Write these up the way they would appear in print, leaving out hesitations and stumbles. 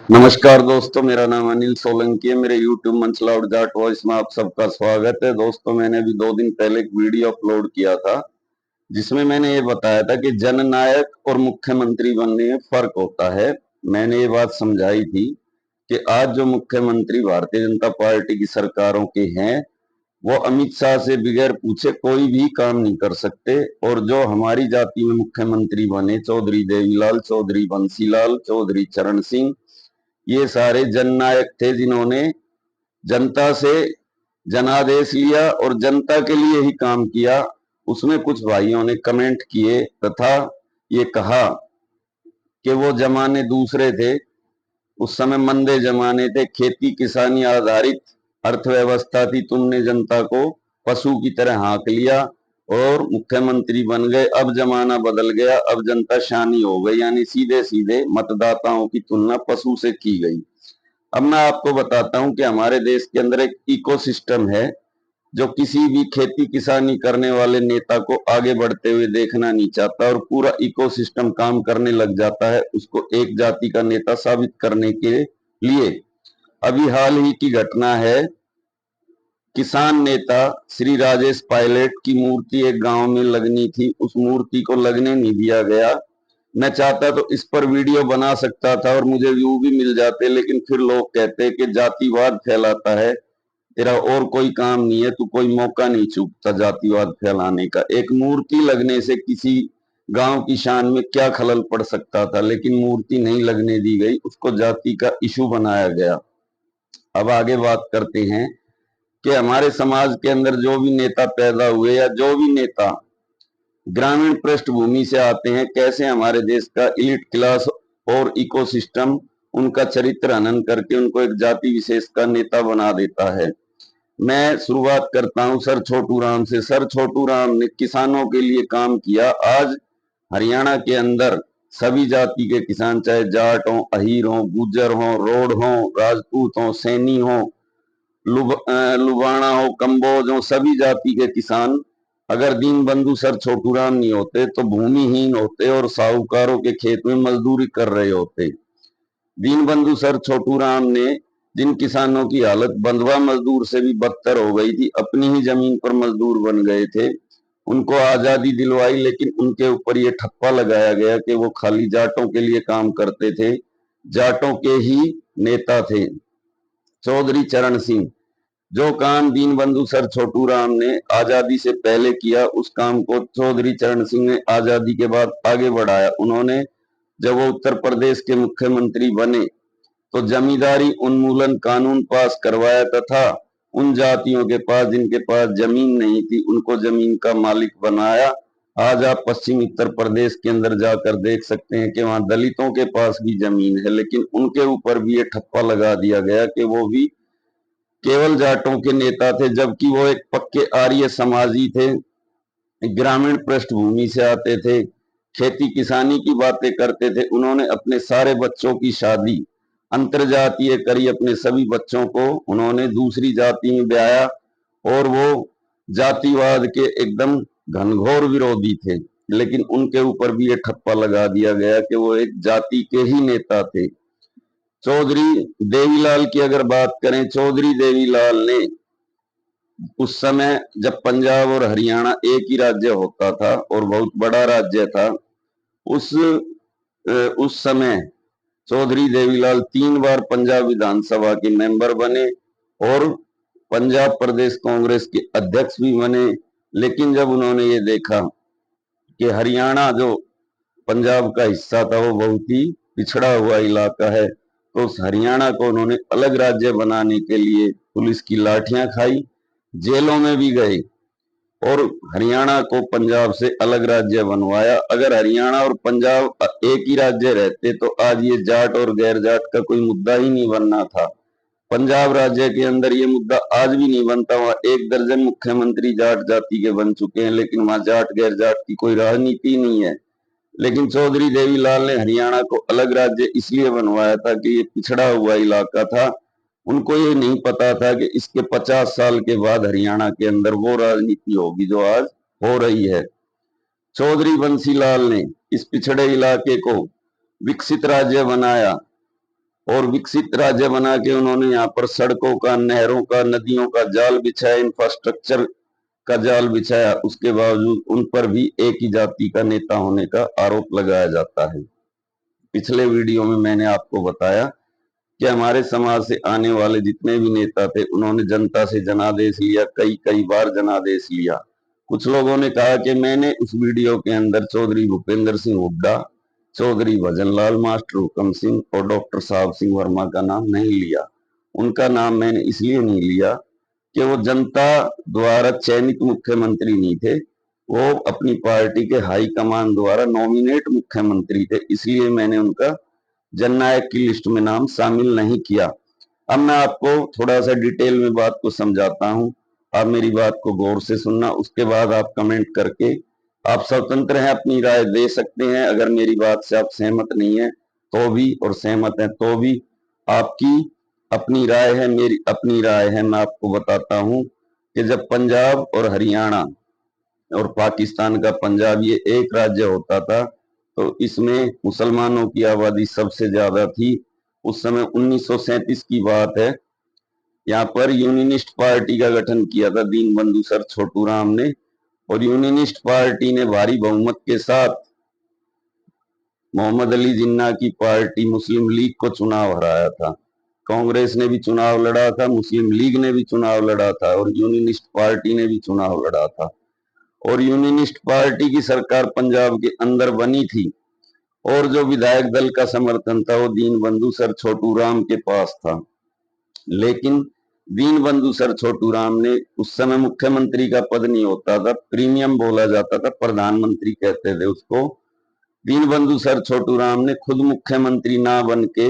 नमस्कार दोस्तों, मेरा नाम अनिल सोलंकी है। मेरे YouTube मंच लाउड जाट वॉइस में आप सबका स्वागत है। दोस्तों, मैंने अभी 2 दिन पहले एक वीडियो अपलोड किया था जिसमें मैंने ये बताया था कि जननायक और मुख्यमंत्री बनने में फर्क होता है। मैंने ये बात समझाई थी कि आज जो मुख्यमंत्री भारतीय जनता पार्टी की सरकारों के हैं वो अमित शाह से बगैर पूछे कोई भी काम नहीं कर सकते। और जो हमारी जाति में मुख्यमंत्री बने, चौधरी देवीलाल, चौधरी बंसीलाल, चौधरी चरण सिंह, ये सारे जननायक थे जिन्होंने जनता से जनादेश लिया और जनता के लिए ही काम किया। उसमें कुछ भाइयों ने कमेंट किए तथा ये कहा कि वो जमाने दूसरे थे, उस समय मंदे जमाने थे, खेती किसानी आधारित अर्थव्यवस्था थी, तुमने जनता को पशु की तरह हाँक लिया और मुख्यमंत्री बन गए। अब जमाना बदल गया, अब जनता शानी हो गई, यानी सीधे सीधे मतदाताओं की तुलना पशु से की गई। अब मैं आपको बताता हूं कि हमारे देश के अंदर एक इकोसिस्टम है जो किसी भी खेती किसानी करने वाले नेता को आगे बढ़ते हुए देखना नहीं चाहता और पूरा इकोसिस्टम काम करने लग जाता है उसको एक जाति का नेता साबित करने के लिए। अभी हाल ही की घटना है, किसान नेता श्री राजेश पायलट की मूर्ति एक गांव में लगनी थी, उस मूर्ति को लगने नहीं दिया गया। मैं चाहता तो इस पर वीडियो बना सकता था और मुझे व्यू भी मिल जाते, लेकिन फिर लोग कहते कि जातिवाद फैलाता है, तेरा और कोई काम नहीं है, तू कोई मौका नहीं चूकता जातिवाद फैलाने का। एक मूर्ति लगने से किसी गांव की शान में क्या खलल पड़ सकता था, लेकिन मूर्ति नहीं लगने दी गई, उसको जाति का इशू बनाया गया। अब आगे बात करते हैं कि हमारे समाज के अंदर जो भी नेता पैदा हुए या जो भी नेता ग्रामीण पृष्ठभूमि से आते हैं, कैसे हमारे देश का इलीट क्लास और इकोसिस्टम उनका चरित्र हनन करके उनको एक जाति विशेष का नेता बना देता है। मैं शुरुआत करता हूं सर छोटू राम से। सर छोटू राम ने किसानों के लिए काम किया। आज हरियाणा के अंदर सभी जाति के किसान, चाहे जाट हो, अहीर हो, गुज्जर हो, रोड हो, राजपूत हो, सैनी हो, लुबाना हो, कंबोज हो, सभी जाति के किसान अगर दीन बंधु सर छोटू राम नहीं होते तो भूमिहीन होते और साहूकारों के खेत में मजदूरी कर रहे होते। दीन बंधु सर छोटू राम ने जिन किसानों की हालत बंधुआ मजदूर से भी बदतर हो गई थी, अपनी ही जमीन पर मजदूर बन गए थे, उनको आजादी दिलवाई, लेकिन उनके ऊपर यह ठप्पा लगाया गया कि वो खाली जाटों के लिए काम करते थे, जाटों के ही नेता थे। चौधरी चरण सिंह, जो काम दीन बंधु सर छोटू राम ने आजादी से पहले किया, उस काम को चौधरी चरण सिंह ने आजादी के बाद आगे बढ़ाया। उन्होंने जब वो उत्तर प्रदेश के मुख्यमंत्री बने तो जमींदारी उन्मूलन कानून पास करवाया तथा उन जातियों के पास जिनके पास जमीन नहीं थी उनको जमीन का मालिक बनाया। आज आप पश्चिमी उत्तर प्रदेश के अंदर जाकर देख सकते हैं कि वहां दलितों के पास भी जमीन है, लेकिन उनके ऊपर भी ये ठप्पा लगा दिया गया कि वो भी केवल जाटों के नेता थे, जबकि वो एक पक्के आर्य समाजी थे, ग्रामीण पृष्ठभूमि से आते थे, खेती किसानी की बातें करते थे। उन्होंने अपने सारे बच्चों की शादी अंतरजातीय करी, अपने सभी बच्चों को उन्होंने दूसरी जाति में ब्याया और वो जातिवाद के एकदम घनघोर विरोधी थे, लेकिन उनके ऊपर भी ये ठप्पा लगा दिया गया कि वो एक जाति के ही नेता थे। चौधरी देवीलाल की अगर बात करें, चौधरी देवीलाल ने उस समय जब पंजाब और हरियाणा एक ही राज्य होता था और बहुत बड़ा राज्य था, उस उस समय चौधरी देवीलाल 3 बार पंजाब विधानसभा के मेंबर बने और पंजाब प्रदेश कांग्रेस के अध्यक्ष भी बने। लेकिन जब उन्होंने ये देखा कि हरियाणा जो पंजाब का हिस्सा था वो बहुत ही पिछड़ा हुआ इलाका है, तो उस हरियाणा को उन्होंने अलग राज्य बनाने के लिए पुलिस की लाठियां खाई, जेलों में भी गए और हरियाणा को पंजाब से अलग राज्य बनवाया। अगर हरियाणा और पंजाब एक ही राज्य रहते तो आज ये जाट और गैर जाट का कोई मुद्दा ही नहीं बनना था। पंजाब राज्य के अंदर ये मुद्दा आज भी नहीं बनता। वहां 1 दर्जन मुख्यमंत्री जाट जाति के बन चुके हैं, लेकिन वहां जाट गैर जाट की कोई राजनीति नहीं है। लेकिन चौधरी देवीलाल ने हरियाणा को अलग राज्य इसलिए बनवाया था कि ये पिछड़ा हुआ इलाका था। उनको ये नहीं पता था कि इसके 50 साल के बाद हरियाणा के अंदर वो राजनीति होगी जो आज हो रही है। चौधरी बंसीलाल ने इस पिछड़े इलाके को विकसित राज्य बनाया और विकसित राज्य बना के उन्होंने यहाँ पर सड़कों का, नहरों का, नदियों का जाल बिछाया, इंफ्रास्ट्रक्चर का जाल बिछाया। उसके बावजूद उन पर भी एक ही जाति का नेता होने का आरोप लगाया जाता है। पिछले वीडियो में मैंने आपको बताया कि हमारे समाज से आने वाले जितने भी नेता थे उन्होंने जनता से जनादेश लिया, कई कई बार जनादेश लिया। कुछ लोगों ने कहा कि मैंने उस वीडियो के अंदर चौधरी भूपेंद्र सिंह हुड्डा, चौधरी भजनलाल, मास्टर हुकम सिंह और डॉक्टर साहब सिंह वर्मा का नाम नहीं लिया। उनका नाम मैंने इसलिए नहीं लिया कि वो जनता द्वारा चयनित मुख्यमंत्री नहीं थे, वो अपनी पार्टी के हाईकमान द्वारा नॉमिनेट मुख्यमंत्री थे, इसलिए मैंने उनका जननायक की लिस्ट में नाम शामिल नहीं किया। अब मैं आपको थोड़ा सा डिटेल में बात को समझाता हूं, आप मेरी बात को गौर से सुनना, उसके बाद आप कमेंट करके आप स्वतंत्र हैं, अपनी राय दे सकते हैं। अगर मेरी बात से आप सहमत नहीं है तो भी, और सहमत है तो भी, आपकी अपनी राय है, मेरी अपनी राय है। मैं आपको बताता हूं कि जब पंजाब और हरियाणा और पाकिस्तान का पंजाब ये एक राज्य होता था तो इसमें मुसलमानों की आबादी सबसे ज्यादा थी। उस समय 1937 की बात है। यहाँ पर यूनियनिस्ट पार्टी का गठन किया था दीनबंधु सर छोटूराम ने, और यूनियनिस्ट पार्टी ने भारी बहुमत के साथ मोहम्मद अली जिन्ना की पार्टी मुस्लिम लीग को चुनाव हराया था। कांग्रेस ने भी चुनाव लड़ा था, मुस्लिम लीग ने भी चुनाव लड़ा था और यूनियनिस्ट पार्टी ने भी चुनाव लड़ा था। और यूनियनिस्ट पार्टी की सरकार पंजाब के अंदर बनी थी और जो विधायक दल का समर्थन था वो दीनबंधु सर छोटूराम के पास था। लेकिन दीनबंधु सर छोटूराम ने, उस समय मुख्यमंत्री का पद नहीं होता था, प्रीमियम बोला जाता था, प्रधानमंत्री कहते थे उसको। दीनबंधु सर छोटूराम ने खुद मुख्यमंत्री ना बन के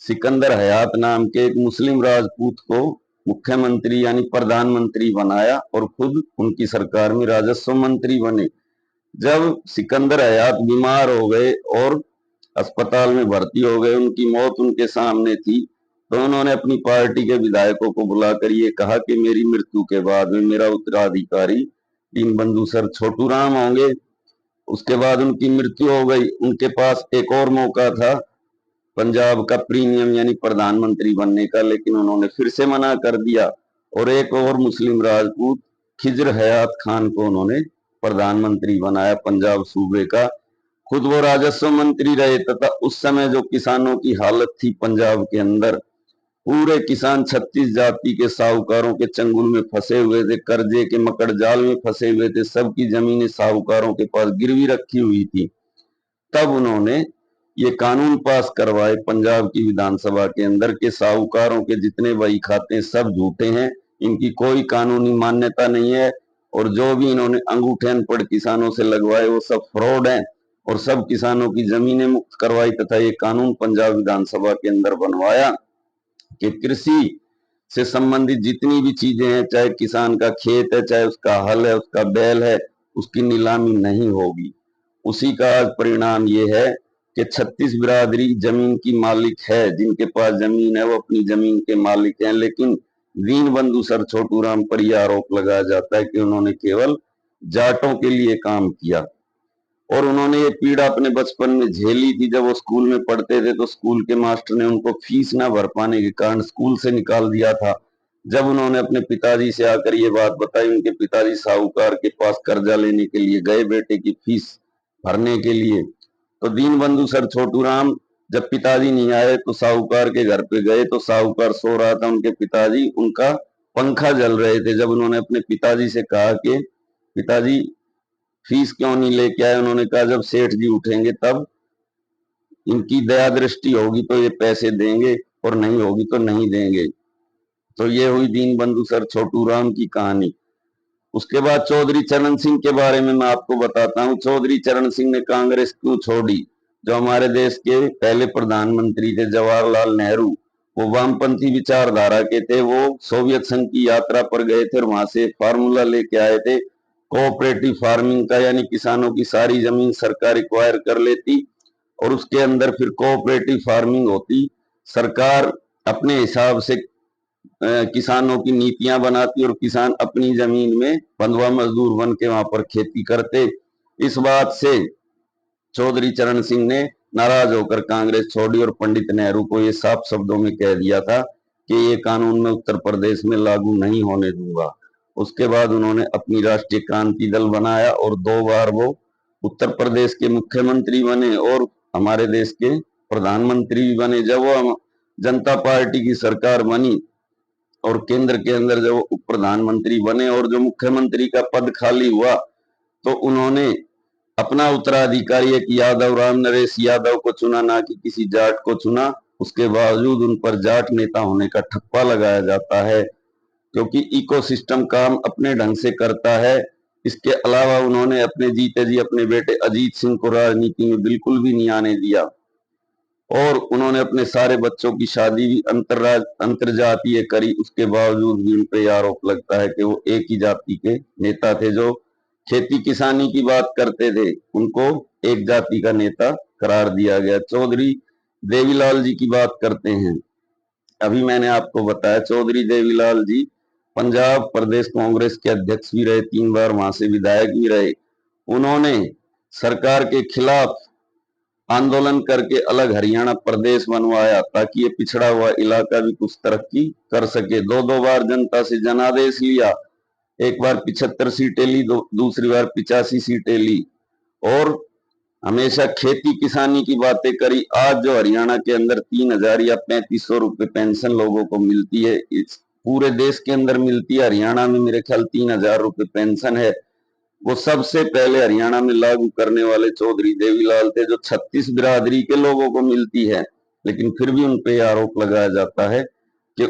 सिकंदर हयात नाम के एक मुस्लिम राजपूत को मुख्यमंत्री यानी प्रधानमंत्री बनाया और खुद उनकी सरकार में राजस्व मंत्री बने। जब सिकंदर हयात बीमार हो गए और अस्पताल में भर्ती हो गए, उनकी मौत उनके सामने थी, तो उन्होंने अपनी पार्टी के विधायकों को बुलाकर ये कहा कि मेरी मृत्यु के बाद में मेरा उत्तराधिकारी दीनबंधु सर छोटूराम होंगे। उसके बाद उनकी मृत्यु हो गई। उनके पास एक और मौका था पंजाब का प्रीमियम यानी प्रधानमंत्री बनने का, लेकिन उन्होंने फिर से मना कर दिया और एक और मुस्लिम राजपूत खिजर हयात खान को उन्होंने प्रधानमंत्री बनाया पंजाब सूबे का। खुद वो राजस्व मंत्री रहे तथा उस समय जो किसानों की हालत थी पंजाब के अंदर, पूरे किसान 36 जाति के साहूकारों के चंगुल में फंसे हुए थे, कर्जे के मकड़ जाल में फंसे हुए थे, सबकी जमीनें साहूकारों के पास गिरवी रखी हुई थी। तब उन्होंने ये कानून पास करवाए पंजाब की विधानसभा के अंदर के साहूकारों के जितने बही खाते सब झूठे हैं, इनकी कोई कानूनी मान्यता नहीं है, और जो भी इन्होंने अंगूठे अनपढ़ किसानों से लगवाए वो सब फ्रॉड हैं, और सब किसानों की जमीनें मुक्त करवाई तथा ये कानून पंजाब विधानसभा के अंदर बनवाया कि कृषि से संबंधित जितनी भी चीजें हैं, चाहे किसान का खेत है, चाहे उसका हल है, उसका बैल है, उसकी नीलामी नहीं होगी। उसी का आज परिणाम ये है कि 36 बिरादरी जमीन की मालिक है, जिनके पास जमीन है वो अपनी जमीन के मालिक हैं, लेकिन दीनबंधु सर छोटूराम पर यह आरोप लगाया जाता है कि उन्होंने केवल जाटों के लिए काम किया। और उन्होंने ये पीड़ा अपने बचपन में झेली थी। जब वो स्कूल में पढ़ते थे तो स्कूल के मास्टर ने उनको फीस ना भर पाने के कारण स्कूल से निकाल दिया था। जब उन्होंने अपने पिताजी से आकर ये बात बताई, उनके पिताजी साहूकार के पास कर्जा लेने के लिए गए बेटे की फीस भरने के लिए, तो दीनबंधु सर छोटूराम जब पिताजी नहीं आए तो साहूकार के घर पे गए तो साहूकार सो रहा था, उनके पिताजी, उनका पंखा जल रहे थे। जब उन्होंने अपने पिताजी से कहा कि पिताजी फीस क्यों नहीं लेके आए, उन्होंने कहा जब सेठ जी उठेंगे तब इनकी दया दृष्टि होगी तो ये पैसे देंगे और नहीं होगी तो नहीं देंगे। तो ये हुई दीनबंधु सर छोटूराम की कहानी। उसके बाद चौधरी चरण सिंह के बारे में मैं आपको बताता हूँ। चौधरी चरण सिंह ने कांग्रेस क्यों छोड़ी? जो हमारे देश के पहले प्रधानमंत्री थे जवाहरलाल नेहरू, वो वामपंथी विचारधारा के थे। वो सोवियत संघ की यात्रा पर गए थे और वहां से फार्मूला लेके आए थे कोऑपरेटिव फार्मिंग का, यानी किसानों की सारी जमीन सरकार एक्वायर कर लेती और उसके अंदर फिर कोऑपरेटिव फार्मिंग होती। सरकार अपने हिसाब से किसानों की नीतियां बनाती और किसान अपनी जमीन में बंधुआ मजदूर बन के वहां पर खेती करते। इस बात से चौधरी चरण सिंह ने नाराज होकर कांग्रेस छोड़ी और पंडित नेहरू को ये साफ शब्दों में कह दिया था कि ये कानून मैं उत्तर प्रदेश में लागू नहीं होने दूंगा। उसके बाद उन्होंने अपनी राष्ट्रीय क्रांति दल बनाया और 2 बार वो उत्तर प्रदेश के मुख्यमंत्री बने और हमारे देश के प्रधानमंत्री भी बने। जब वो जनता पार्टी की सरकार बनी और केंद्र के अंदर जब उप प्रधानमंत्री बने और जो मुख्यमंत्री का पद खाली हुआ, तो उन्होंने अपना उत्तराधिकारी एक यादव राम नरेश यादव को चुना, ना कि किसी जाट को चुना। उसके बावजूद उन पर जाट नेता होने का ठप्पा लगाया जाता है, क्योंकि इकोसिस्टम काम अपने ढंग से करता है। इसके अलावा उन्होंने अपने जीते जी अपने बेटे अजीत सिंह को राजनीति में बिल्कुल भी नहीं आने दिया और उन्होंने अपने सारे बच्चों की शादी भी अंतरजातीय करी। उसके बावजूद भी उन पर आरोप लगता है कि वो एक ही जाति के नेता थे। जो खेती किसानी की बात करते थे, उनको एक जाति का नेता करार दिया गया। चौधरी देवीलाल जी की बात करते हैं। अभी मैंने आपको बताया चौधरी देवीलाल जी पंजाब प्रदेश कांग्रेस के अध्यक्ष भी रहे, 3 बार वहां से विधायक भी रहे। उन्होंने सरकार के खिलाफ आंदोलन करके अलग हरियाणा प्रदेश बनवाया ताकि ये पिछड़ा हुआ इलाका भी कुछ तरक्की कर सके। 2 बार जनता से जनादेश लिया, एक बार 75 सीटें ली, दूसरी बार 85 सीटें ली और हमेशा खेती किसानी की बातें करी। आज जो हरियाणा के अंदर 3000 या 3500 रुपए पेंशन लोगों को मिलती है, इस पूरे देश के अंदर मिलती है, हरियाणा में मेरे ख्याल 3000 रुपए पेंशन है। वो सबसे पहले हरियाणा में लागू करने वाले चौधरी देवीलाल थे, जो 36 बिरादरी के लोगों को मिलती है। लेकिन फिर भी उन पे आरोप लगाया जाता है कि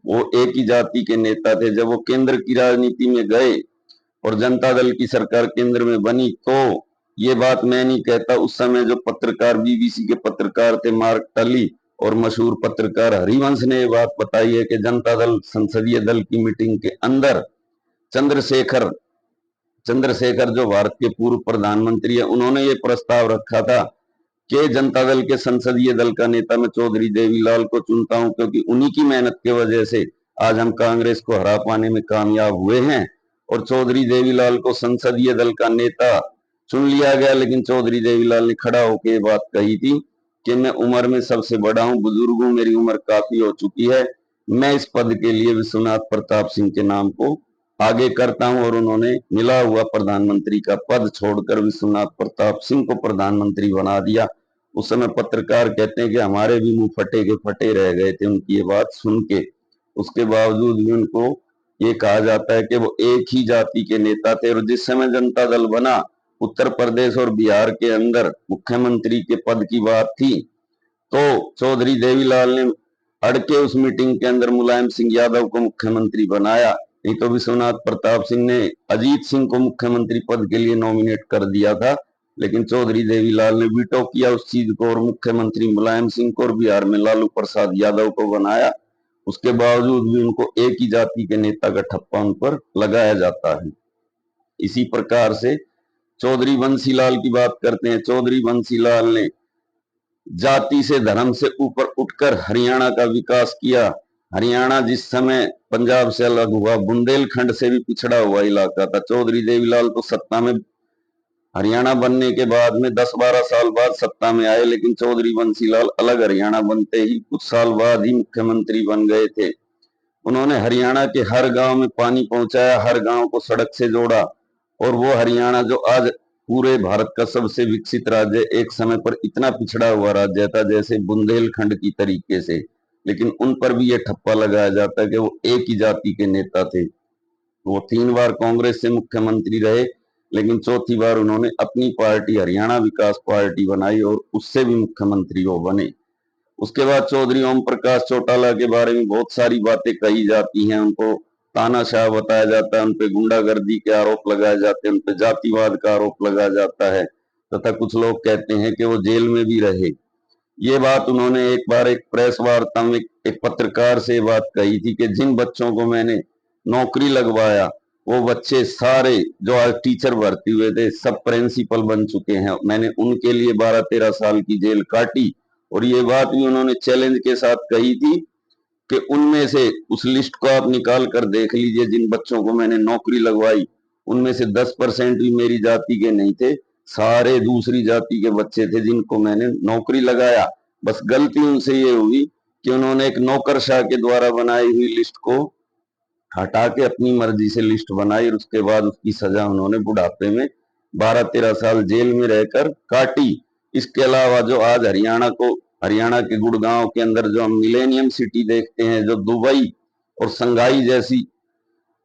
वो एक ही जाति के नेता थे। जब वो केंद्र की राजनीति में गए और जनता दल की सरकार केंद्र में बनी, तो ये बात मैं नहीं कहता, उस समय जो पत्रकार बीबीसी के पत्रकार थे मार्क टली और मशहूर पत्रकार हरिवंश ने ये बात बताई है कि जनता दल संसदीय दल की मीटिंग के अंदर चंद्रशेखर चंद्रशेखर जो भारत के पूर्व प्रधानमंत्री है, उन्होंने ये प्रस्ताव रखा था कि जनता दल के संसदीय दल का नेता मैं चौधरी देवीलाल को चुनता हूं, क्योंकि उन्हीं की मेहनत की वजह से आज हम कांग्रेस को हरा पाने में कामयाब हुए हैं। और चौधरी देवीलाल को संसदीय दल का नेता चुन लिया गया। लेकिन चौधरी देवीलाल ने खड़ा होकर ये बात कही थी कि मैं उम्र में सबसे बड़ा हूं, बुजुर्ग हूं, मेरी उम्र काफी हो चुकी है, मैं इस पद के लिए विश्वनाथ प्रताप सिंह के नाम को आगे करता हूं। और उन्होंने मिला हुआ प्रधानमंत्री का पद छोड़कर विश्वनाथ प्रताप सिंह को प्रधानमंत्री बना दिया। उस समय पत्रकार कहते हैं कि हमारे भी मुंह फटे के फटे रह गए थे उनकी ये बात सुन के। उसके बावजूद भी उनको ये कहा जाता है कि वो एक ही जाति के नेता थे। और जिस समय जनता दल बना, उत्तर प्रदेश और बिहार के अंदर मुख्यमंत्री के पद की बात थी, तो चौधरी देवीलाल ने अड़के उस मीटिंग के अंदर मुलायम सिंह यादव को मुख्यमंत्री बनाया। नहीं तो विश्वनाथ प्रताप सिंह ने अजीत सिंह को मुख्यमंत्री पद के लिए नॉमिनेट कर दिया था, लेकिन चौधरी देवीलाल ने वीटो किया उस चीज को और मुख्यमंत्री मुलायम सिंह को और बिहार में लालू प्रसाद यादव को बनाया। उसके बावजूद भी उनको एक ही जाति के नेता का ठप्पा उन पर लगाया जाता है। इसी प्रकार से चौधरी बंसीलाल की बात करते हैं। चौधरी बंसीलाल ने जाति से धर्म से ऊपर उठकर हरियाणा का विकास किया। हरियाणा जिस समय पंजाब से अलग हुआ, बुंदेलखंड से भी पिछड़ा हुआ इलाका था। चौधरी देवीलाल तो सत्ता में हरियाणा बनने के बाद में 10-12 साल बाद सत्ता में आए, लेकिन चौधरी बंसीलाल अलग हरियाणा बनते ही कुछ साल बाद ही मुख्यमंत्री बन गए थे। उन्होंने हरियाणा के हर गांव में पानी पहुंचाया, हर गांव को सड़क से जोड़ा और वो हरियाणा जो आज पूरे भारत का सबसे विकसित राज्य, एक समय पर इतना पिछड़ा हुआ राज्य था जैसे बुंदेलखंड की तरीके से। लेकिन उन पर भी ये ठप्पा लगाया जाता है कि वो एक ही जाति के नेता थे। वो 3 बार कांग्रेस से मुख्यमंत्री रहे, लेकिन चौथी बार उन्होंने अपनी पार्टी हरियाणा विकास पार्टी बनाई और उससे भी मुख्यमंत्री वो बने। उसके बाद चौधरी ओम प्रकाश चौटाला के बारे में बहुत सारी बातें कही जाती हैं। उनको तानाशाह बताया जाता है, उनपे गुंडागर्दी के आरोप लगाए जाते हैं, उनपे जातिवाद का आरोप लगाया जाता है, तथा कुछ लोग कहते हैं कि वो जेल में भी रहे। ये बात उन्होंने एक बार एक प्रेस वार्ता में एक पत्रकार से बात कही थी कि जिन बच्चों को मैंने नौकरी लगवाया, वो बच्चे सारे जो आज टीचर भर्ती हुए थे सब प्रिंसिपल बन चुके हैं। मैंने उनके लिए 12-13 साल की जेल काटी। और ये बात भी उन्होंने चैलेंज के साथ कही थी कि उनमें से उस लिस्ट को आप निकाल कर देख लीजिए, जिन बच्चों को मैंने नौकरी लगवाई उनमें से 10% भी मेरी जाति के नहीं थे। सारे दूसरी जाति के बच्चे थे जिनको मैंने नौकरी लगाया। बस गलती उनसे ये हुई कि उन्होंने एक नौकरशाह के द्वारा बनाई हुई लिस्ट को हटा के अपनी मर्जी से लिस्ट बनाई और उसके बाद उसकी सजा उन्होंने बुढ़ापे में 12-13 साल जेल में रहकर काटी। इसके अलावा जो आज हरियाणा के गुड़गांव के अंदर जो हम मिलेनियम सिटी देखते हैं, जो दुबई और संघाई जैसी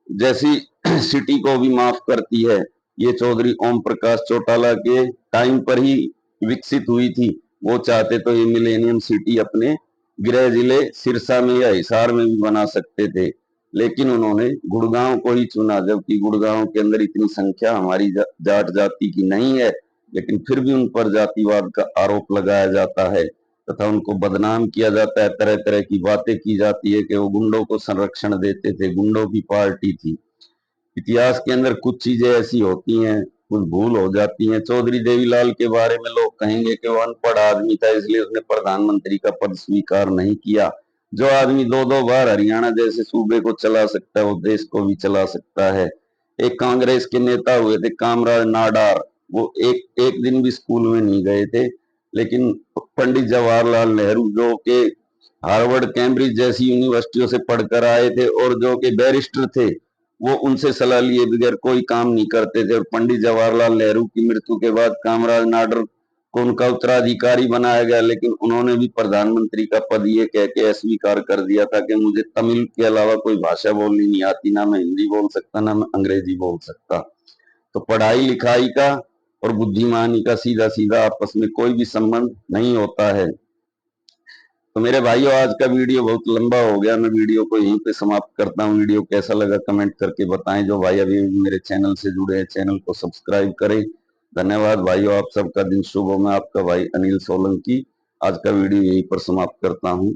जैसी सिटी को भी माफ करती है, ये चौधरी ओम प्रकाश चौटाला के टाइम पर ही विकसित हुई थी। वो चाहते तो ये मिलेनियम सिटी अपने गृह जिले सिरसा में या हिसार में भी बना सकते थे, लेकिन उन्होंने गुड़गांव को ही चुना, जबकि गुड़गांव के अंदर इतनी संख्या हमारी जाट जाति की नहीं है, लेकिन फिर भी उन पर जातिवाद का आरोप लगाया जाता है तथा उनको बदनाम किया जाता है। तरह तरह की बातें की जाती है कि वो गुंडों को संरक्षण देते थे, गुंडों की पार्टी थी। इतिहास के अंदर कुछ चीजें ऐसी होती हैं, कुछ भूल हो जाती हैं। चौधरी देवीलाल के बारे में लोग कहेंगे कि वो अनपढ़ आदमी था इसलिए उसने प्रधानमंत्री का पद स्वीकार नहीं किया। जो आदमी दो दो बार हरियाणा जैसे सूबे को चला सकता है वो देश को भी चला सकता है। एक कांग्रेस के नेता हुए थे कामराज नाडार, वो एक एक दिन भी स्कूल में नहीं गए थे, लेकिन पंडित जवाहरलाल नेहरू जो कि हार्वर्ड कैम्ब्रिज जैसी यूनिवर्सिटियों से पढ़कर आए थे और जो कि बैरिस्टर थे, वो उनसे सलाह लिए बगैर कोई काम नहीं करते थे। और पंडित जवाहरलाल नेहरू की मृत्यु के बाद कामराज नाडर को उनका उत्तराधिकारी बनाया गया, लेकिन उन्होंने भी प्रधानमंत्री का पद ये कह के अस्वीकार कर दिया था कि मुझे तमिल के अलावा कोई भाषा बोलनी नहीं आती, ना मैं हिंदी बोल सकता ना मैं अंग्रेजी बोल सकता। तो पढ़ाई लिखाई का और बुद्धिमानी का सीधा सीधा आपस में कोई भी संबंध नहीं होता है। तो मेरे भाइयों, आज का वीडियो बहुत लंबा हो गया, मैं वीडियो को यहीं पे समाप्त करता हूँ। वीडियो कैसा लगा कमेंट करके बताएं। जो भाई अभी मेरे चैनल से जुड़े हैं चैनल को सब्सक्राइब करें। धन्यवाद भाइयों, आप सबका दिन शुभ हो। मैं आपका भाई अनिल सोलंकी आज का वीडियो यहीं पर समाप्त करता हूँ।